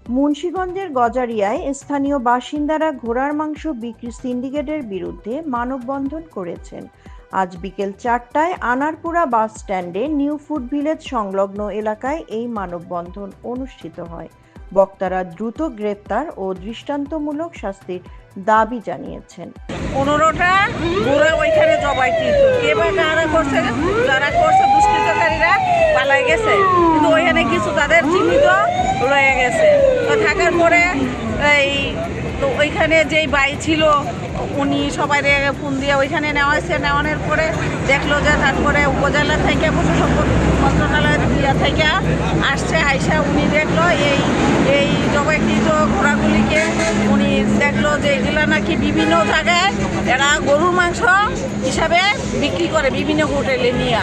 মুন্সিগঞ্জের গজারিয়ায় স্থানীয় বাসিন্দারা ঘোড়ার মাংস বিক্রি সিন্ডিকেটের বিরুদ্ধে মানববন্ধন করেছেন। আজ বিকেল 4টায় আনারপুরা বাস স্ট্যান্ডে নিউ ফুড ভিলেজ সংলগ্ন এলাকায় এই মানববন্ধন অনুষ্ঠিত হয়। বক্তারা দ্রুত গ্রেপ্তার ও দৃষ্টান্তমূলক শাস্তির দাবি জানিয়েছেন। 15টা ঘোড়া ওইখানে জবাইকৃত, এবার যারা করছে দুষ্কৃতকারীরা পালাই গেছে, কিন্তু ওইখানে কিছু তাদের চিহ্নিত রয়ে গেছে। তো থাকার পরে ওইখানে যেই বাই ছিল উনি সবাই ফোন দিয়ে ওইখানে নেওয়া হয়েছে। নেওয়ানোর পরে দেখলো যে তারপরে উপজেলা থেকে পশুসম্পদ মন্ত্রণালয় থেকে আসছে। আইসা উনি দেখলো এই জবাইকৃত ঘোড়াগুলিকে উনি দেখলো যে এগুলা নাকি বিভিন্ন জায়গায় এরা গরুর মাংস হিসাবে বিক্রি করে বিভিন্ন হোটেলে নিয়ে,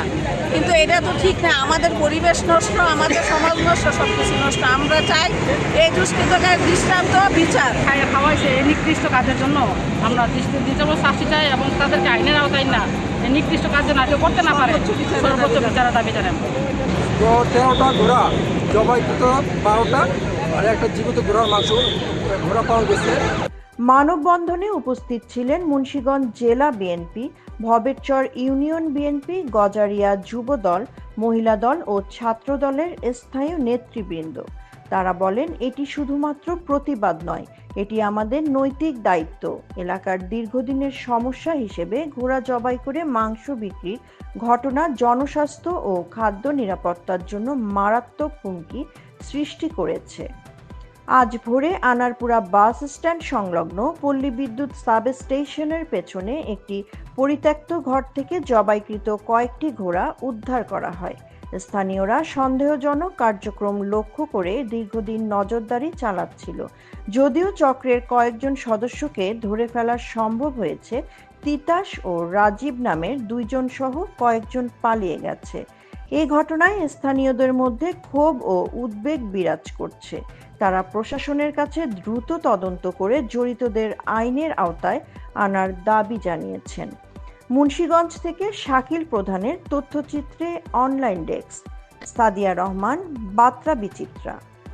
কিন্তু এটা তো ঠিক না। আমাদের পরিবেশ নষ্ট, আমাদের সমাজ নষ্ট, সব কিছু নষ্ট। আমরা চাই এই দুষ্কৃতকার দৃষ্টান্ত বিচার। খাওয়াইছে এই নিকৃষ্ট কাজের জন্য আমরা দৃষ্টান্ত শাস্তি চাই এবং তাদেরকে আইনের আওতায় না এই নিকৃষ্ট কাজ যেন কেউ করতে না পারে, সর্বোচ্চ বিচারের দাবি জানাই। তো 13টা ঘোড়া জবাইকৃত, 12টা আর একটা জীবিত ঘোড়ার মাংস ঘোড়া পাওয়া গেছে। মানববন্ধনে উপস্থিত ছিলেন মুন্সিগঞ্জ জেলা BNP, Bhaberchar union BNP, Gazaria যুব দল, মহিলা দল ও ছাত্র দলের স্থায়ী নেতৃবৃন্দ। তারা বলেন, এটি শুধুমাত্র প্রতিবাদ নয়, এটি আমাদের নৈতিক দায়িত্ব। এলাকার দীর্ঘদিনের সমস্যা হিসেবে ঘোড়া জবাই করে মাংস বিক্রির ঘটনা জনস্বাস্থ্য ও খাদ্য নিরাপত্তার জন্য মারাত্মক হুমকি সৃষ্টি করেছে। আজ ভোরে আনারপুরা বাস স্ট্যান্ড সংলগ্ন পল্লী বিদ্যুৎ সাব স্টেশনের পেছনে একটি পরিত্যক্ত ঘর থেকে জবাইকৃত কয়েকটি ঘোড়া উদ্ধার করা হয়। স্থানীয়রা সন্দেহজনক কার্যক্রম লক্ষ্য করে দীর্ঘদিন নজরদারি চালাচ্ছিল। যদিও চক্রের কয়েকজন সদস্যকে ধরে ফেলা সম্ভব হয়েছে, তিতাস ও রাজীব নামের 2 জন সহ কয়েকজন পালিয়ে গেছে। এই ঘটনায় স্থানীয়দের মধ্যে ক্ষোভ ও উদ্বেগ বিরাজ করছে। তারা প্রশাসনের কাছে দ্রুত তদন্ত করে জড়িতদের আইনের আওতায় আনার দাবি জানিয়েছেন। মুন্সিগঞ্জ থেকে শাকিল প্রধানের তথ্যচিত্রে অনলাইন ডেস্ক, সাদিয়া রহমান, বাত্রা বিচিত্রা।